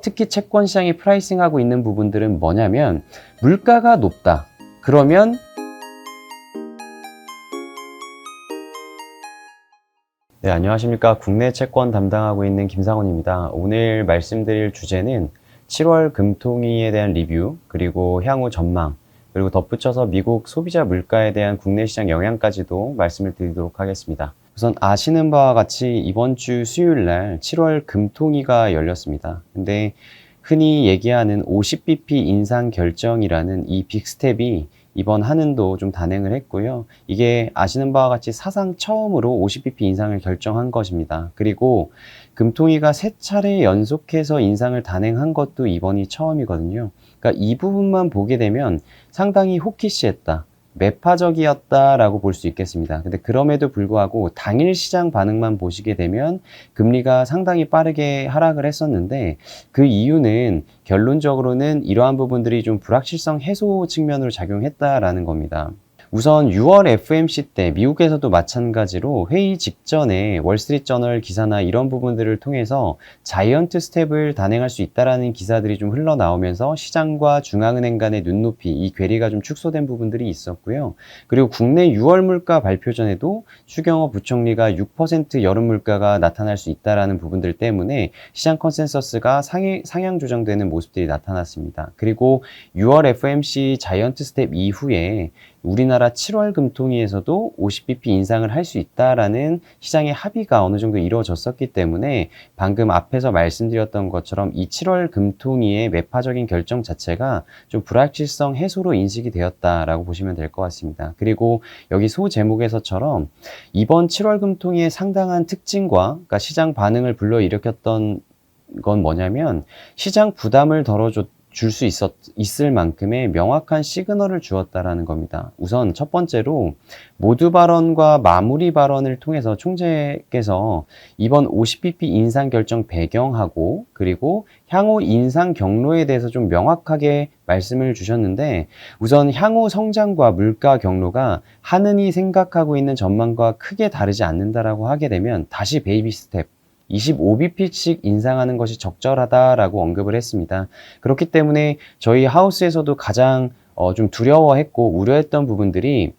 특히 채권 시장이 프라이싱하고 있는 부분들은 뭐냐면 물가가 높다. 그러면 네, 안녕하십니까. 국내 채권 담당하고 있는 김상원입니다. 오늘 말씀드릴 주제는 7월 금통위에 대한 리뷰, 그리고 향후 전망, 그리고 덧붙여서 미국 소비자 물가에 대한 국내 시장 영향까지도 말씀을 드리도록 하겠습니다. 우선 아시는 바와 같이 이번 주 수요일 날 7월 금통위가 열렸습니다. 근데 흔히 얘기하는 50bp 인상 결정이라는 이 빅스텝이 이번 한은도 좀 단행을 했고요. 이게 아시는 바와 같이 사상 처음으로 50bp 인상을 결정한 것입니다. 그리고 금통위가 3차례 연속해서 인상을 단행한 것도 이번이 처음이거든요. 그러니까 이 부분만 보게 되면 상당히 호키시했다, 매파적이었다라고 볼 수 있겠습니다. 근데 그럼에도 불구하고 당일 시장 반응만 보시게 되면 금리가 상당히 빠르게 하락을 했었는데, 그 이유는 결론적으로는 이러한 부분들이 좀 불확실성 해소 측면으로 작용했다라는 겁니다. 우선 6월 FOMC 때 미국에서도 마찬가지로 회의 직전에 월스트리트저널 기사나 이런 부분들을 통해서 자이언트 스텝을 단행할 수 있다라는 기사들이 좀 흘러나오면서 시장과 중앙은행 간의 눈높이, 이 괴리가 좀 축소된 부분들이 있었고요. 그리고 국내 6월 물가 발표 전에도 추경호 부총리가 6% 여름 물가가 나타날 수 있다라는 부분들 때문에 시장 컨센서스가 상향 조정되는 모습들이 나타났습니다. 그리고 6월 FOMC 자이언트 스텝 이후에 우리나라 7월 금통위에서도 50bp 인상을 할 수 있다라는 시장의 합의가 어느 정도 이루어졌었기 때문에 방금 앞에서 말씀드렸던 것처럼 이 7월 금통위의 매파적인 결정 자체가 좀 불확실성 해소로 인식이 되었다라고 보시면 될 것 같습니다. 그리고 여기 소제목에서처럼 이번 7월 금통위의 상당한 특징과, 그러니까 시장 반응을 불러일으켰던 건 뭐냐면 시장 부담을 줄 수 있을 만큼의 명확한 시그널을 주었다라는 겁니다. 우선 첫 번째로 모두 발언과 마무리 발언을 통해서 총재께서 이번 50bp 인상 결정 배경하고 그리고 향후 인상 경로에 대해서 좀 명확하게 말씀을 주셨는데, 우선 향후 성장과 물가 경로가 한은이 생각하고 있는 전망과 크게 다르지 않는다라고 하게 되면 다시 베이비 스텝 25bp씩 인상하는 것이 적절하다라고 언급을 했습니다. 그렇기 때문에 저희 하우스에서도 가장 좀 두려워했고 우려했던 부분들이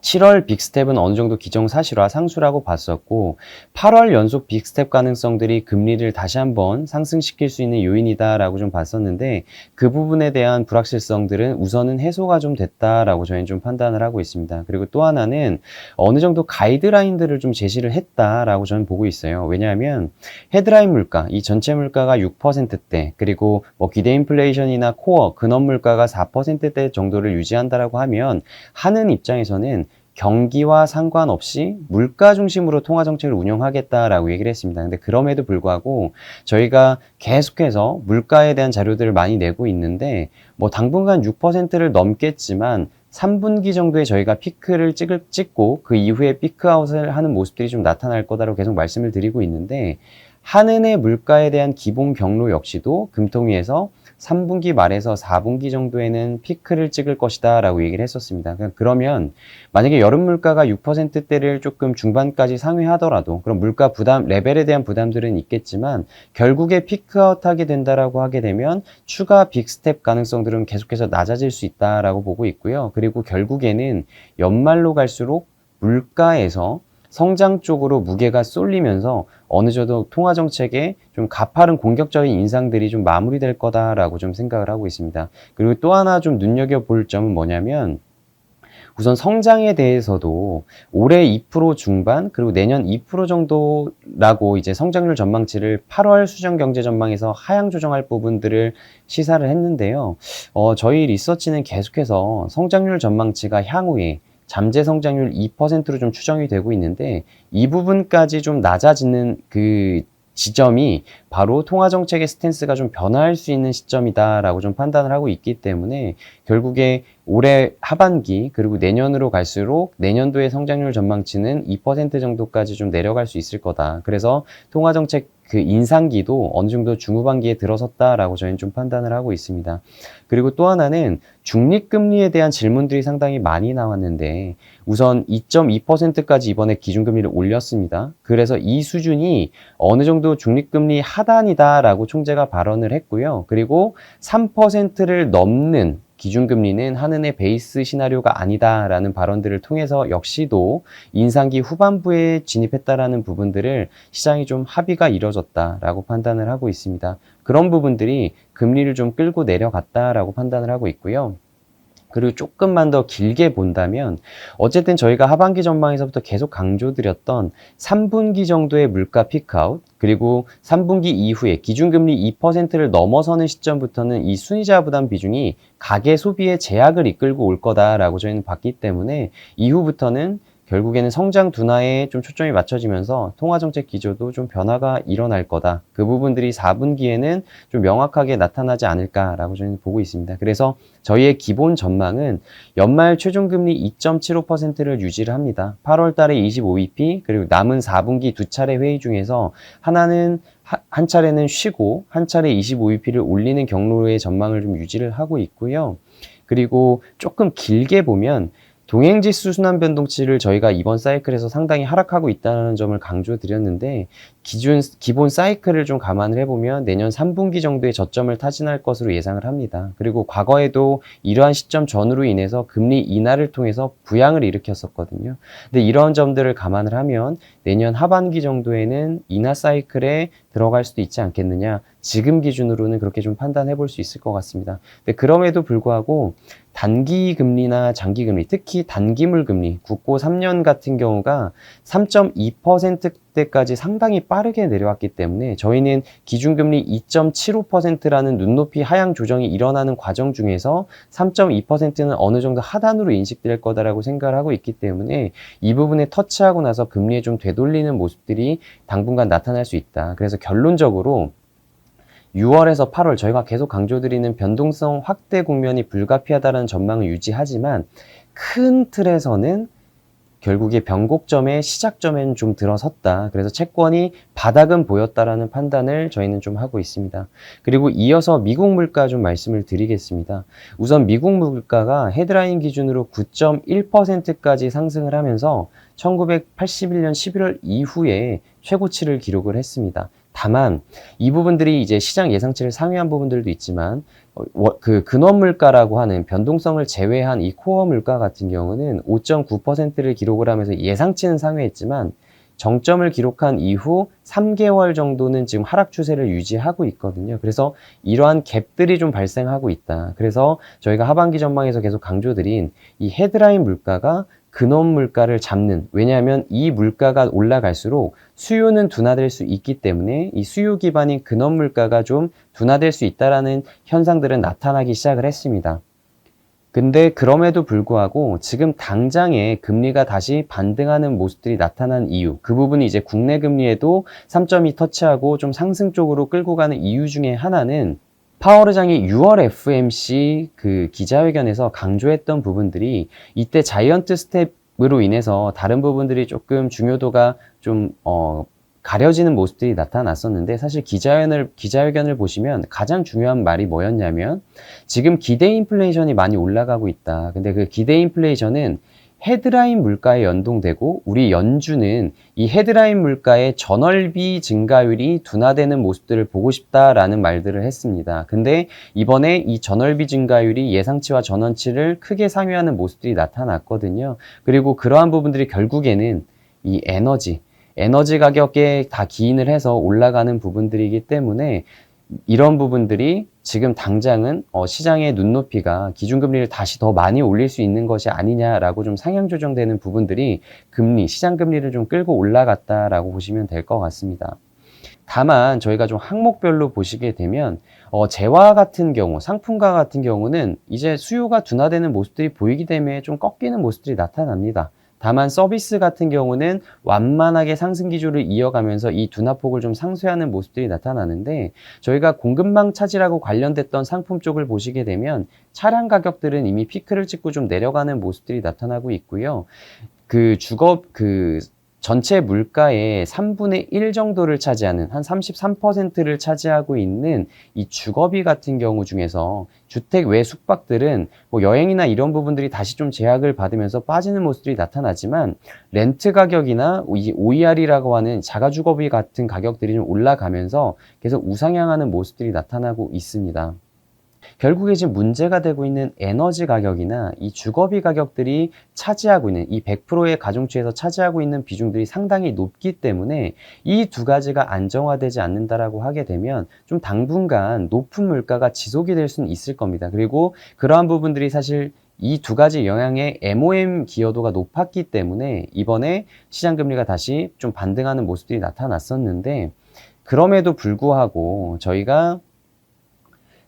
7월 빅스텝은 어느 정도 기정사실화 상수라고 봤었고 8월 연속 빅스텝 가능성들이 금리를 다시 한번 상승시킬 수 있는 요인이다라고 좀 봤었는데, 그 부분에 대한 불확실성들은 우선은 해소가 좀 됐다라고 저희는 좀 판단을 하고 있습니다. 그리고 또 하나는 어느 정도 가이드라인들을 좀 제시를 했다라고 저는 보고 있어요. 왜냐하면 헤드라인 물가, 이 전체 물가가 6%대, 그리고 뭐 기대 인플레이션이나 코어 근원 물가가 4%대 정도를 유지한다라고 하면 하는 입장에서는 경기와 상관없이 물가 중심으로 통화 정책을 운영하겠다라고 얘기를 했습니다. 근데 그럼에도 불구하고 저희가 계속해서 물가에 대한 자료들을 많이 내고 있는데, 뭐 당분간 6%를 넘겠지만 3분기 정도에 저희가 피크를 찍고 그 이후에 피크아웃을 하는 모습들이 좀 나타날 거다라고 계속 말씀을 드리고 있는데, 한은의 물가에 대한 기본 경로 역시도 금통위에서 3분기 말에서 4분기 정도에는 피크를 찍을 것이다 라고 얘기를 했었습니다. 그러면 만약에 여름 물가가 6%대를 조금 중반까지 상회하더라도 그럼 물가 부담 레벨에 대한 부담들은 있겠지만 결국에 피크아웃하게 된다라고 하게 되면 추가 빅스텝 가능성들은 계속해서 낮아질 수 있다라고 보고 있고요. 그리고 결국에는 연말로 갈수록 물가에서 성장 쪽으로 무게가 쏠리면서 어느 정도 통화정책에 좀 가파른 공격적인 인상들이 좀 마무리될 거다라고 좀 생각을 하고 있습니다. 그리고 또 하나 좀 눈여겨볼 점은 뭐냐면, 우선 성장에 대해서도 올해 2% 중반 그리고 내년 2% 정도라고 이제 성장률 전망치를 8월 수정 경제 전망에서 하향 조정할 부분들을 시사를 했는데요. 저희 리서치는 계속해서 성장률 전망치가 향후에 잠재 성장률 2%로 좀 추정이 되고 있는데, 이 부분까지 좀 낮아지는 그 지점이 바로 통화정책의 스탠스가 좀 변화할 수 있는 시점이다라고 좀 판단을 하고 있기 때문에 결국에 올해 하반기 그리고 내년으로 갈수록 내년도의 성장률 전망치는 2% 정도까지 좀 내려갈 수 있을 거다. 그래서 통화정책 그 인상기도 어느 정도 중후반기에 들어섰다라고 저희는 좀 판단을 하고 있습니다. 그리고 또 하나는 중립금리에 대한 질문들이 상당히 많이 나왔는데 우선 2.2%까지 이번에 기준금리를 올렸습니다. 그래서 이 수준이 어느 정도 중립금리 하단이다라고 총재가 발언을 했고요. 그리고 3%를 넘는 기준금리는 한은의 베이스 시나리오가 아니다라는 발언들을 통해서 역시도 인상기 후반부에 진입했다라는 부분들을 시장이 좀 합의가 이뤄졌다라고 판단을 하고 있습니다. 그런 부분들이 금리를 좀 끌고 내려갔다라고 판단을 하고 있고요. 그리고 조금만 더 길게 본다면 어쨌든 저희가 하반기 전망에서부터 계속 강조드렸던 3분기 정도의 물가 피크아웃 그리고 3분기 이후에 기준금리 2%를 넘어서는 시점부터는 이 순이자 부담 비중이 가계 소비의 제약을 이끌고 올 거다라고 저희는 봤기 때문에 이후부터는 결국에는 성장 둔화에 좀 초점이 맞춰지면서 통화정책 기조도 좀 변화가 일어날 거다. 그 부분들이 4분기에는 좀 명확하게 나타나지 않을까라고 저희는 보고 있습니다. 그래서 저희의 기본 전망은 연말 최종금리 2.75%를 유지를 합니다. 8월 달에 25bp 그리고 남은 4분기 두 차례 회의 중에서 하나는 한 차례는 쉬고 한 차례 25bp를 올리는 경로의 전망을 좀 유지를 하고 있고요. 그리고 조금 길게 보면 동행지수 순환 변동치를 저희가 이번 사이클에서 상당히 하락하고 있다는 점을 강조드렸는데 기본 사이클을 좀 감안을 해보면 내년 3분기 정도의 저점을 타진할 것으로 예상을 합니다. 그리고 과거에도 이러한 시점 전후로 인해서 금리 인하를 통해서 부양을 일으켰었거든요. 근데 이런 점들을 감안을 하면 내년 하반기 정도에는 인하 사이클에 들어갈 수도 있지 않겠느냐. 지금 기준으로는 그렇게 좀 판단해 볼 수 있을 것 같습니다. 근데 그럼에도 불구하고 단기 금리나 장기 금리, 특히 단기물 금리, 국고 3년 같은 경우가 3.2%대까지 상당히 빠르게 내려왔기 때문에 저희는 기준금리 2.75%라는 눈높이 하향 조정이 일어나는 과정 중에서 3.2%는 어느 정도 하단으로 인식될 거다라고 생각을 하고 있기 때문에 이 부분에 터치하고 나서 금리에 좀 되돌리는 모습들이 당분간 나타날 수 있다. 그래서 결론적으로 6월에서 8월 저희가 계속 강조드리는 변동성 확대 국면이 불가피하다는 전망을 유지하지만 큰 틀에서는 결국에 변곡점의 시작점에는 좀 들어섰다. 그래서 채권이 바닥은 보였다라는 판단을 저희는 좀 하고 있습니다. 그리고 이어서 미국 물가 좀 말씀을 드리겠습니다. 우선 미국 물가가 헤드라인 기준으로 9.1%까지 상승을 하면서 1981년 11월 이후에 최고치를 기록을 했습니다. 다만 이 부분들이 이제 시장 예상치를 상회한 부분들도 있지만 그 근원 물가라고 하는 변동성을 제외한 이 코어 물가 같은 경우는 5.9%를 기록을 하면서 예상치는 상회했지만 정점을 기록한 이후 3개월 정도는 지금 하락 추세를 유지하고 있거든요. 그래서 이러한 갭들이 좀 발생하고 있다. 그래서 저희가 하반기 전망에서 계속 강조드린 이 헤드라인 물가가 근원 물가를 잡는, 왜냐하면 이 물가가 올라갈수록 수요는 둔화될 수 있기 때문에 이 수요 기반인 근원 물가가 좀 둔화될 수 있다라는 현상들은 나타나기 시작을 했습니다. 근데 그럼에도 불구하고 지금 당장에 금리가 다시 반등하는 모습들이 나타난 이유, 그 부분이 이제 국내 금리에도 3.2 터치하고 좀 상승 쪽으로 끌고 가는 이유 중에 하나는 파월 의장이 6월 FOMC 그 기자회견에서 강조했던 부분들이 이때 자이언트 스텝으로 인해서 다른 부분들이 조금 중요도가 좀 가려지는 모습들이 나타났었는데 사실 기자회견을 보시면 가장 중요한 말이 뭐였냐면 지금 기대 인플레이션이 많이 올라가고 있다. 근데 그 기대 인플레이션은 헤드라인 물가에 연동되고 우리 연준은 이 헤드라인 물가의 전월비 증가율이 둔화되는 모습들을 보고 싶다라는 말들을 했습니다. 근데 이번에 이 전월비 증가율이 예상치와 전원치를 크게 상회하는 모습들이 나타났거든요. 그리고 그러한 부분들이 결국에는 이 에너지 가격에 다 기인을 해서 올라가는 부분들이기 때문에 이런 부분들이 지금 당장은 시장의 눈높이가 기준금리를 다시 더 많이 올릴 수 있는 것이 아니냐라고 좀 상향 조정되는 부분들이 시장 금리를 좀 끌고 올라갔다라고 보시면 될 것 같습니다. 다만 저희가 좀 항목별로 보시게 되면 재화 같은 경우, 상품과 같은 경우는 이제 수요가 둔화되는 모습들이 보이기 때문에 좀 꺾이는 모습들이 나타납니다. 다만 서비스 같은 경우는 완만하게 상승 기조를 이어가면서 이 둔화폭을 좀 상쇄하는 모습들이 나타나는데 저희가 공급망 차질하고 관련됐던 상품 쪽을 보시게 되면 차량 가격들은 이미 피크를 찍고 좀 내려가는 모습들이 나타나고 있고요. 전체 물가의 3분의 1 정도를 차지하는 한 33%를 차지하고 있는 이 주거비 같은 경우 중에서 주택 외 숙박들은 뭐 여행이나 이런 부분들이 다시 좀 제약을 받으면서 빠지는 모습들이 나타나지만 렌트 가격이나 이 OER이라고 하는 자가주거비 같은 가격들이 좀 올라가면서 계속 우상향하는 모습들이 나타나고 있습니다. 결국에 지금 문제가 되고 있는 에너지 가격이나 이 주거비 가격들이 차지하고 있는 이 100%의 가중치에서 차지하고 있는 비중들이 상당히 높기 때문에 이 두 가지가 안정화되지 않는다라고 하게 되면 좀 당분간 높은 물가가 지속이 될 수는 있을 겁니다. 그리고 그러한 부분들이 사실 이 두 가지 영향의 MOM 기여도가 높았기 때문에 이번에 시장 금리가 다시 좀 반등하는 모습들이 나타났었는데, 그럼에도 불구하고 저희가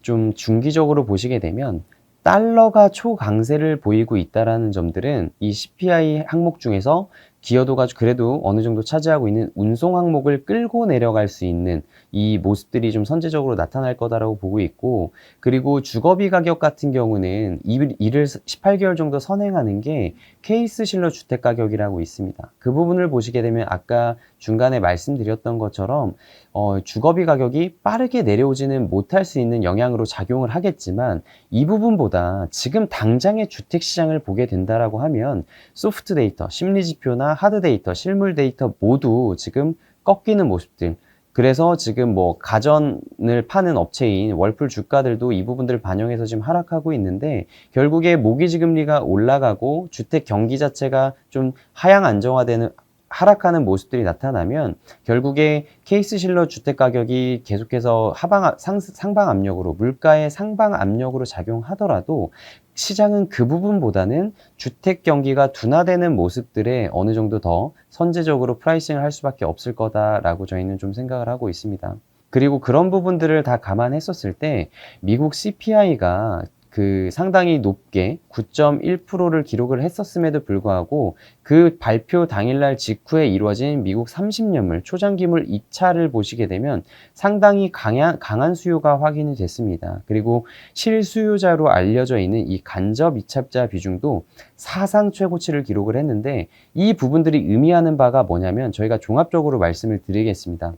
좀 중기적으로 보시게 되면 달러가 초강세를 보이고 있다라는 점들은 이 CPI 항목 중에서 기여도가 그래도 어느 정도 차지하고 있는 운송 항목을 끌고 내려갈 수 있는 이 모습들이 좀 선제적으로 나타날 거다라고 보고 있고, 그리고 주거비 가격 같은 경우는 이를 18개월 정도 선행하는 게 케이스 실러 주택 가격이라고 있습니다. 그 부분을 보시게 되면 아까 중간에 말씀드렸던 것처럼 주거비 가격이 빠르게 내려오지는 못할 수 있는 영향으로 작용을 하겠지만, 이 부분보다 지금 당장의 주택 시장을 보게 된다라고 하면 소프트 데이터, 심리 지표나 하드 데이터, 실물 데이터 모두 지금 꺾이는 모습들. 그래서 지금 뭐 가전을 파는 업체인 월풀 주가들도 이 부분들을 반영해서 지금 하락하고 있는데, 결국에 모기지 금리가 올라가고 주택 경기 자체가 좀 하향 안정화되는 하락하는 모습들이 나타나면 결국에 케이스 실러 주택 가격이 계속해서 상방 압력으로, 물가의 상방 압력으로 작용하더라도 시장은 그 부분보다는 주택 경기가 둔화되는 모습들에 어느 정도 더 선제적으로 프라이싱을 할 수밖에 없을 거다라고 저희는 좀 생각을 하고 있습니다. 그리고 그런 부분들을 다 감안했었을 때 미국 CPI가 상당히 높게 9.1%를 기록을 했었음에도 불구하고 그 발표 당일날 직후에 이루어진 미국 30년물 초장기물 입찰을 보시게 되면 상당히 강한 수요가 확인이 됐습니다. 그리고 실수요자로 알려져 있는 이 간접 입찰자 비중도 사상 최고치를 기록을 했는데, 이 부분들이 의미하는 바가 뭐냐면 저희가 종합적으로 말씀을 드리겠습니다.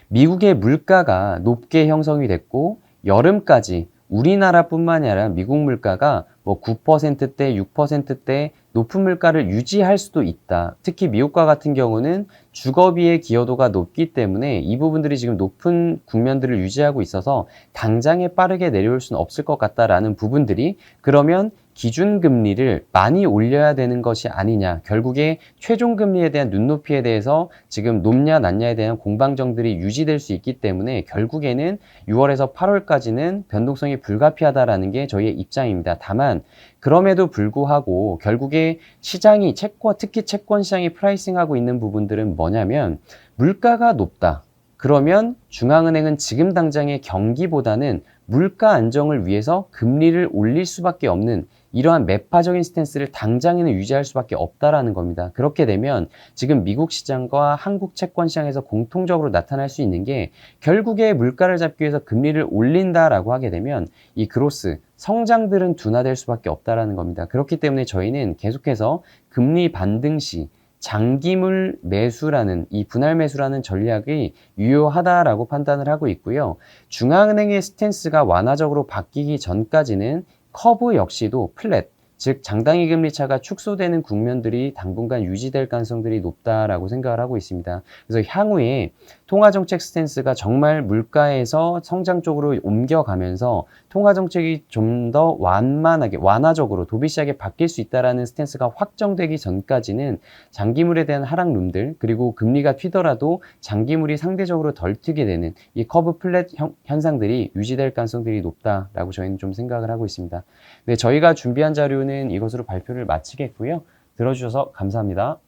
미국의 물가가 높게 형성이 됐고 여름까지 우리나라뿐만이 아니라 미국 물가가 뭐 9%대, 6%대 높은 물가를 유지할 수도 있다. 특히 미국과 같은 경우는 주거비의 기여도가 높기 때문에 이 부분들이 지금 높은 국면들을 유지하고 있어서 당장에 빠르게 내려올 수는 없을 것 같다라는 부분들이, 그러면 기준금리를 많이 올려야 되는 것이 아니냐, 결국에 최종금리에 대한 눈높이에 대해서 지금 높냐 낮냐에 대한 공방정들이 유지될 수 있기 때문에 결국에는 6월에서 8월까지는 변동성이 불가피하다라는 게 저희의 입장입니다. 다만 그럼에도 불구하고 결국에 시장이 특히 채권 시장이 프라이싱하고 있는 부분들은 뭐냐면, 물가가 높다. 그러면 중앙은행은 지금 당장의 경기보다는 물가 안정을 위해서 금리를 올릴 수밖에 없는 이러한 매파적인 스탠스를 당장에는 유지할 수밖에 없다라는 겁니다. 그렇게 되면 지금 미국 시장과 한국 채권 시장에서 공통적으로 나타날 수 있는 게, 결국에 물가를 잡기 위해서 금리를 올린다라고 하게 되면 이 그로스, 성장들은 둔화될 수밖에 없다라는 겁니다. 그렇기 때문에 저희는 계속해서 금리 반등 시 장기물 매수라는, 이 분할 매수라는 전략이 유효하다라고 판단을 하고 있고요. 중앙은행의 스탠스가 완화적으로 바뀌기 전까지는 커브 역시도 플랫, 즉 장단기 금리 차가 축소되는 국면들이 당분간 유지될 가능성들이 높다라고 생각을 하고 있습니다. 그래서 향후에 통화정책 스탠스가 정말 물가에서 성장 쪽으로 옮겨가면서 통화정책이 좀 더 완화적으로 도비시하게 바뀔 수 있다는 스탠스가 확정되기 전까지는 장기물에 대한 하락룸들, 그리고 금리가 튀더라도 장기물이 상대적으로 덜 튀게 되는 이 커브 플랫 현상들이 유지될 가능성들이 높다라고 저희는 좀 생각을 하고 있습니다. 네, 저희가 준비한 자료는 이것으로 발표를 마치겠고요. 들어주셔서 감사합니다.